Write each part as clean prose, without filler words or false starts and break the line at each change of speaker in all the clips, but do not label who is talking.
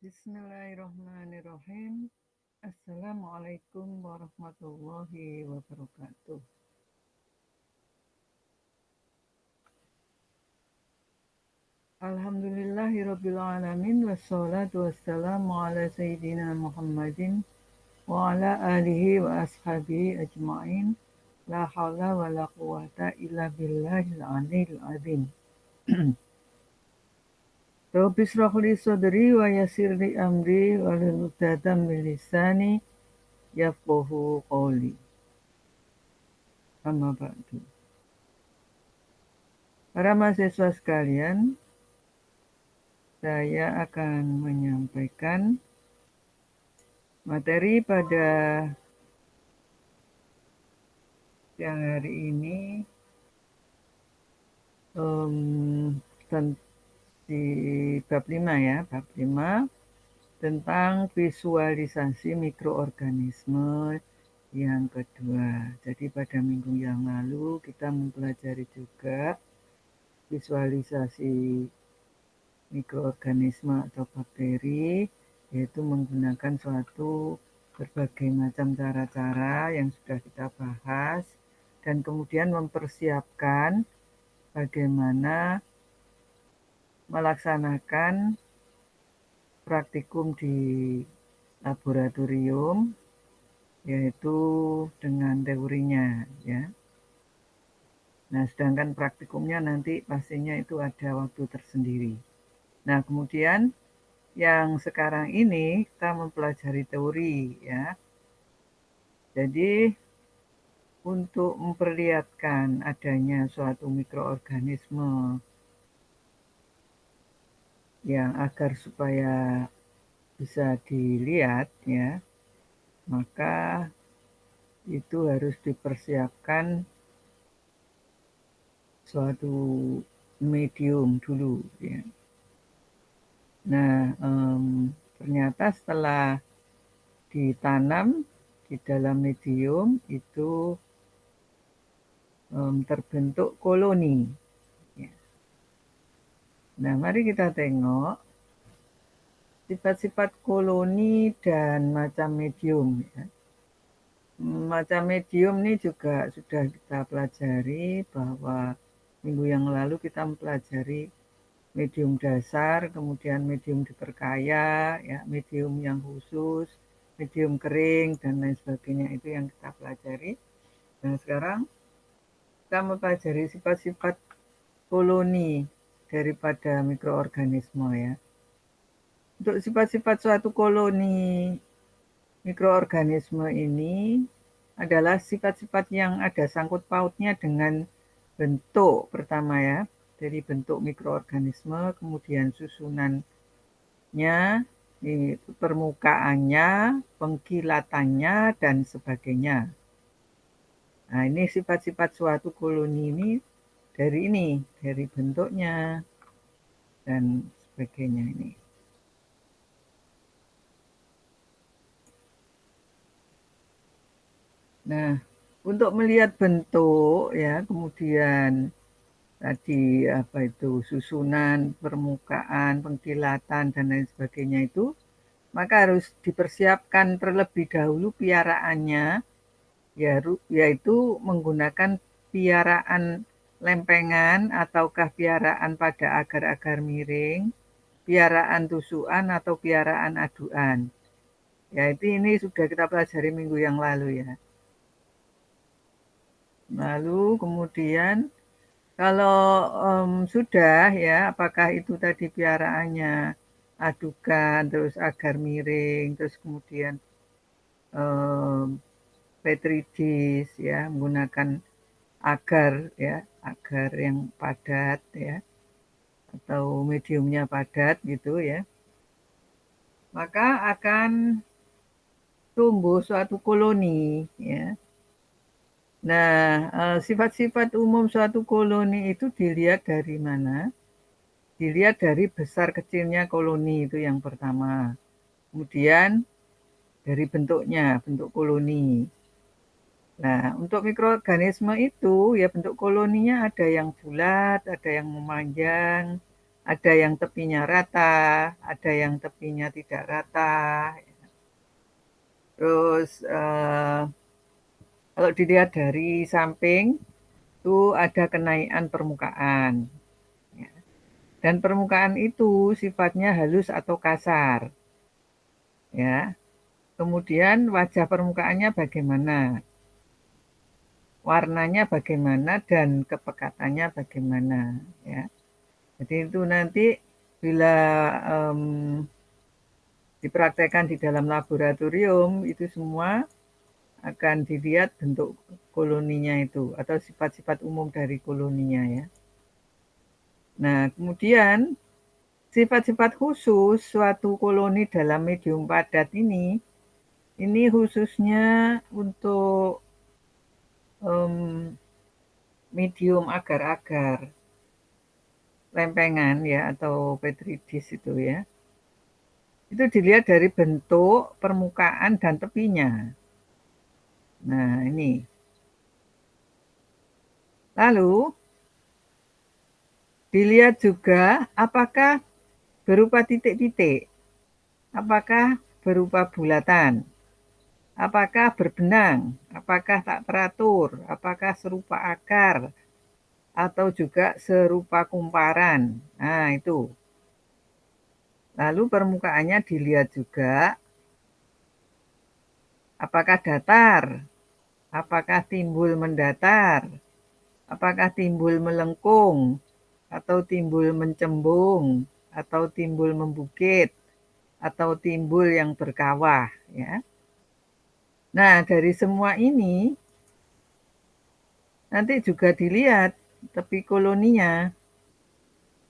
Bismillahirrahmanirrahim. Assalamualaikum warahmatullahi wabarakatuh. Alhamdulillahirabbil alamin wassalatu wassalamu ala sayyidina Muhammadin wa ala alihi wa ashabihi ajmain. La haula wala quwata illa billahil aliyil azim. Rabbi shrah li sadri wa yassir li amri wahlul 'uqdatam min lisani yafqahu qawli. Amma ba'du. Para mahasiswa sekalian, saya akan menyampaikan materi pada siang hari ini di bab 5 ya, bab 5 tentang visualisasi mikroorganisme yang kedua. Jadi pada minggu yang lalu kita mempelajari juga visualisasi mikroorganisme atau bakteri, yaitu menggunakan suatu berbagai macam cara-cara yang sudah kita bahas, dan kemudian mempersiapkan bagaimana melaksanakan praktikum di laboratorium, yaitu dengan teorinya ya. Nah, sedangkan praktikumnya nanti pastinya itu ada waktu tersendiri. Nah, kemudian yang sekarang ini kita mempelajari teori ya. Jadi untuk memperlihatkan adanya suatu mikroorganisme yang agar supaya bisa dilihat ya, maka itu harus dipersiapkan suatu medium dulu ya. Nah, ternyata setelah ditanam di dalam medium itu terbentuk koloni. Ya. Nah, mari kita tengok sifat-sifat koloni dan macam medium. Ya. Macam medium ini juga sudah kita pelajari bahwa minggu yang lalu kita mempelajari medium dasar, kemudian medium diperkaya, ya, medium yang khusus, medium kering, dan lain sebagainya. Itu yang kita pelajari. Nah, sekarang kita mempelajari sifat-sifat koloni daripada mikroorganisme ya. Untuk sifat-sifat suatu koloni mikroorganisme ini adalah sifat-sifat yang ada sangkut pautnya dengan bentuk pertama ya, dari bentuk mikroorganisme, kemudian susunannya, permukaannya, pengkilatannya, dan sebagainya. Nah, ini sifat-sifat suatu koloni ini dari bentuknya dan sebagainya ini. Nah, untuk melihat bentuk ya, kemudian tadi apa itu susunan, permukaan, pengkilatan dan lain sebagainya itu, maka harus dipersiapkan terlebih dahulu piaraannya, yaitu menggunakan piaraan lempengan ataukah piaraan pada agar-agar miring, piaraan tusukan atau piaraan aduan. Ya, ini sudah kita pelajari minggu yang lalu ya. Lalu kemudian kalau sudah ya, apakah itu tadi piaraannya adukan, terus agar miring, terus kemudian petri dish ya, menggunakan agar ya, agar yang padat ya, atau mediumnya padat gitu ya, maka akan tumbuh suatu koloni ya. Nah, sifat-sifat umum suatu koloni itu dilihat dari mana? Dilihat dari besar kecilnya koloni, itu yang pertama. Kemudian dari bentuknya, bentuk koloni. Nah, untuk mikroorganisme itu ya bentuk koloninya ada yang bulat, ada yang memanjang, Ada yang tepinya rata, ada yang tepinya tidak rata. Terus kalau dilihat dari samping itu ada kenaikan permukaan. Ya. Dan permukaan itu sifatnya halus atau kasar. Ya. Kemudian wajah permukaannya bagaimana? Warnanya bagaimana dan kepekatannya bagaimana, ya. Jadi itu nanti bila dipraktekkan di dalam laboratorium itu semua akan dilihat bentuk koloninya itu atau sifat-sifat umum dari koloninya, ya. Nah, kemudian sifat-sifat khusus suatu koloni dalam medium padat ini khususnya untuk medium agar-agar, lempengan ya atau petri dish itu ya. Itu dilihat dari bentuk, permukaan, dan tepinya. Nah, ini. Lalu, dilihat juga apakah berupa titik-titik, apakah berupa bulatan, apakah berbenang, apakah tak teratur, apakah serupa akar, atau juga serupa kumparan. Nah, itu. Lalu permukaannya dilihat juga apakah datar, apakah timbul mendatar, apakah timbul melengkung, atau timbul mencembung, atau timbul membukit, atau timbul yang berkawah, ya. Nah, dari semua ini nanti juga dilihat tepi koloninya,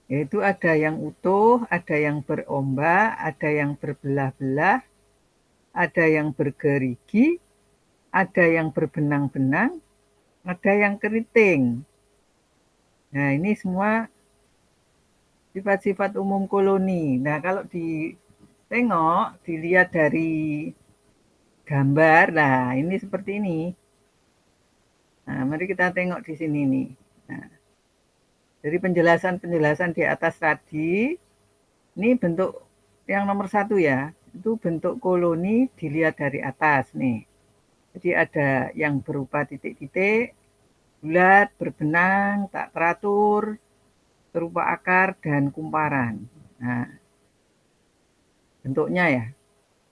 yaitu ada yang utuh, ada yang berombak, ada yang berbelah-belah, ada yang bergerigi, ada yang berbenang-benang, ada yang keriting. Nah, ini semua sifat-sifat umum koloni. Nah, kalau ditengok, dilihat dari gambar, nah ini seperti ini. Nah, mari kita tengok di sini nih. Nah, dari penjelasan-penjelasan di atas tadi, ini bentuk yang nomor 1 ya, itu bentuk koloni dilihat dari atas nih. Jadi ada yang berupa titik-titik, bulat, berbenang, tak teratur, serupa akar, dan kumparan. Nah, bentuknya ya.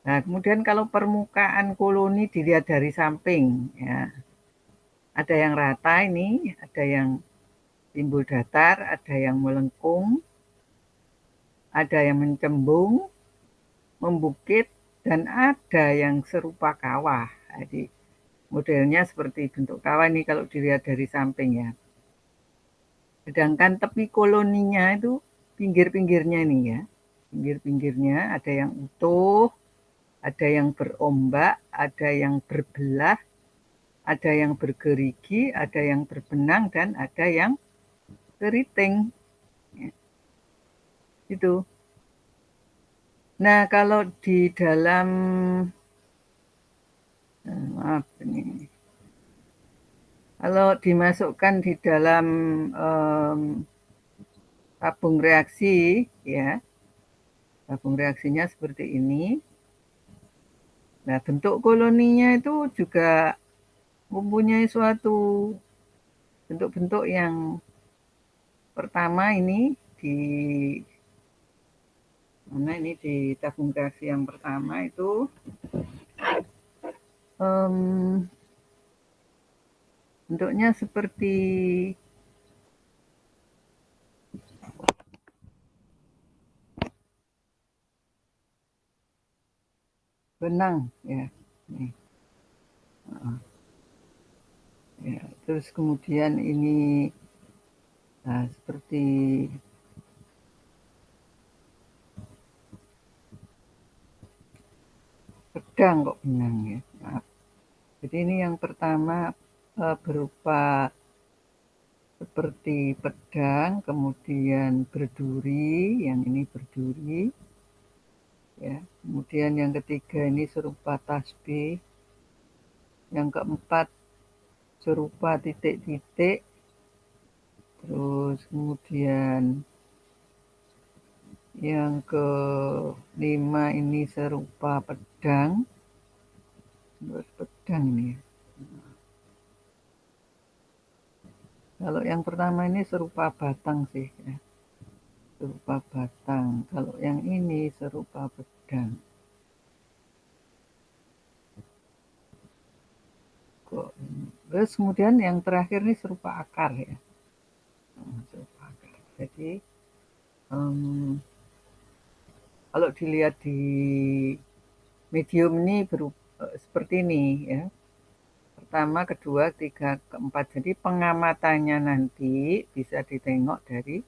Nah, kemudian kalau permukaan koloni dilihat dari samping, ya, ada yang rata ini, ada yang timbul datar, ada yang melengkung, ada yang mencembung, membukit, dan ada yang serupa kawah. Jadi modelnya seperti bentuk kawah ini kalau dilihat dari samping ya. Sedangkan tepi koloninya itu pinggir-pinggirnya nih ya. Pinggir-pinggirnya ada yang utuh, ada yang berombak, ada yang berbelah, ada yang bergerigi, ada yang berbenang, dan ada yang keriting. Ya, itu. Nah, kalau di dalam maaf ini, kalau dimasukkan di dalam tabung reaksi, ya, tabung reaksinya seperti ini. Nah, bentuk koloninya itu juga mempunyai suatu bentuk-bentuk yang pertama ini di mana ini di tabung reaksi yang pertama itu bentuknya seperti benang ya. Nih. Ya, terus kemudian ini seperti pedang kok benang ya. Maaf. Jadi ini yang pertama berupa seperti pedang, kemudian berduri, yang ini berduri, ya. Kemudian yang ketiga ini serupa tasbih, yang keempat serupa titik-titik, terus kemudian Yang kelima ini serupa pedang. Pedang ini ya. Kalau yang pertama ini serupa batang sih ya. Serupa batang. Kalau yang ini serupa pedang. Terus kemudian yang terakhir ini serupa akar ya. Serupa akar. Jadi kalau dilihat di medium ini seperti ini ya. Pertama, kedua, ketiga, keempat. Jadi pengamatannya nanti bisa ditengok dari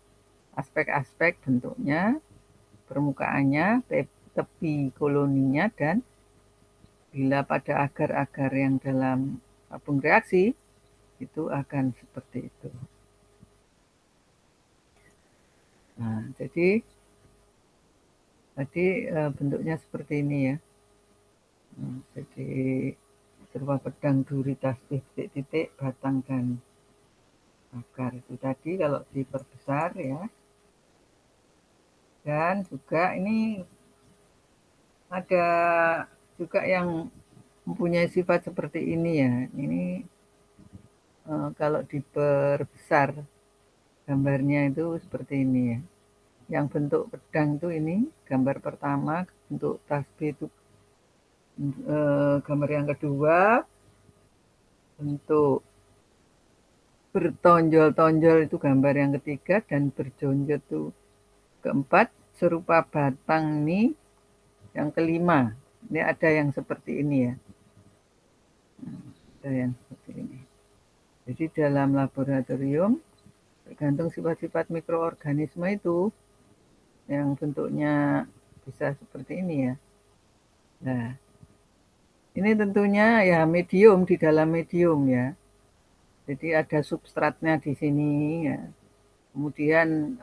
aspek-aspek bentuknya, permukaannya, tepi koloninya, dan bila pada agar-agar yang dalam tabung reaksi, itu akan seperti itu. Nah, jadi tadi bentuknya seperti ini ya. Jadi serupa pedang, duri, tasbih, titik-titik, batang, dan akar. Itu tadi kalau diperbesar ya. Dan juga ini ada juga yang mempunyai sifat seperti ini ya. Ini kalau diperbesar gambarnya itu seperti ini ya. Yang bentuk pedang itu ini gambar pertama, bentuk tasbih itu gambar yang kedua, bentuk bertonjol-tonjol itu gambar yang ketiga, dan berjonjol itu keempat, serupa batang ini yang kelima. Ini ada yang seperti ini ya. Ada yang seperti ini. Jadi dalam laboratorium tergantung sifat-sifat mikroorganisme itu yang bentuknya bisa seperti ini ya. Nah, ini tentunya ya medium, di dalam medium ya. Jadi ada substratnya di sini ya. Kemudian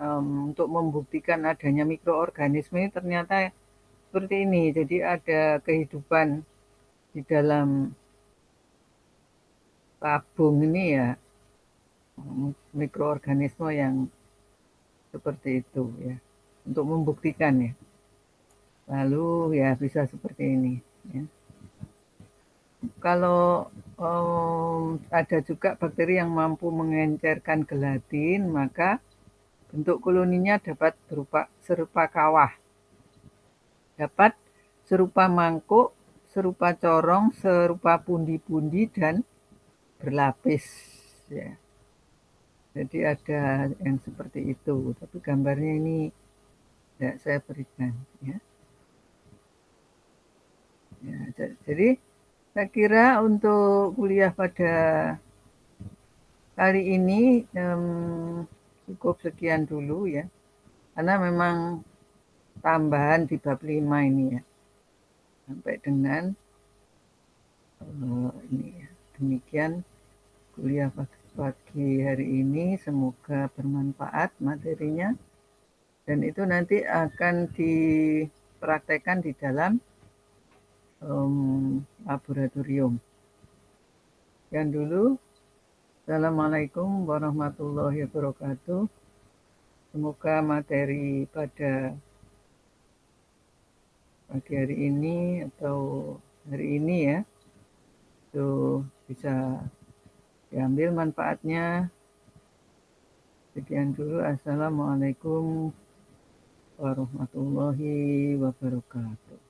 untuk membuktikan adanya mikroorganisme ternyata seperti ini. Jadi ada kehidupan di dalam tabung ini ya, mikroorganisme yang seperti itu ya. Untuk membuktikan ya. Lalu ya bisa seperti ini ya. Kalau ada juga bakteri yang mampu mengencerkan gelatin, maka bentuk koloninya dapat berupa serupa kawah, dapat serupa mangkuk, serupa corong, serupa pundi-pundi, dan berlapis. Ya. Jadi ada yang seperti itu, tapi gambarnya ini tidak saya berikan. Ya. Ya, jadi saya kira untuk kuliah pada kali ini cukup sekian dulu ya, karena memang tambahan di bab 5 ini ya, sampai dengan ini ya. Demikian kuliah pagi hari ini, semoga bermanfaat materinya, dan itu nanti akan dipraktekkan di dalam laboratorium. Sekian dulu. Assalamualaikum warahmatullahi wabarakatuh. Semoga materi pada pagi hari ini atau hari ini ya, itu bisa diambil manfaatnya. Sekian dulu. Assalamualaikum warahmatullahi wabarakatuh.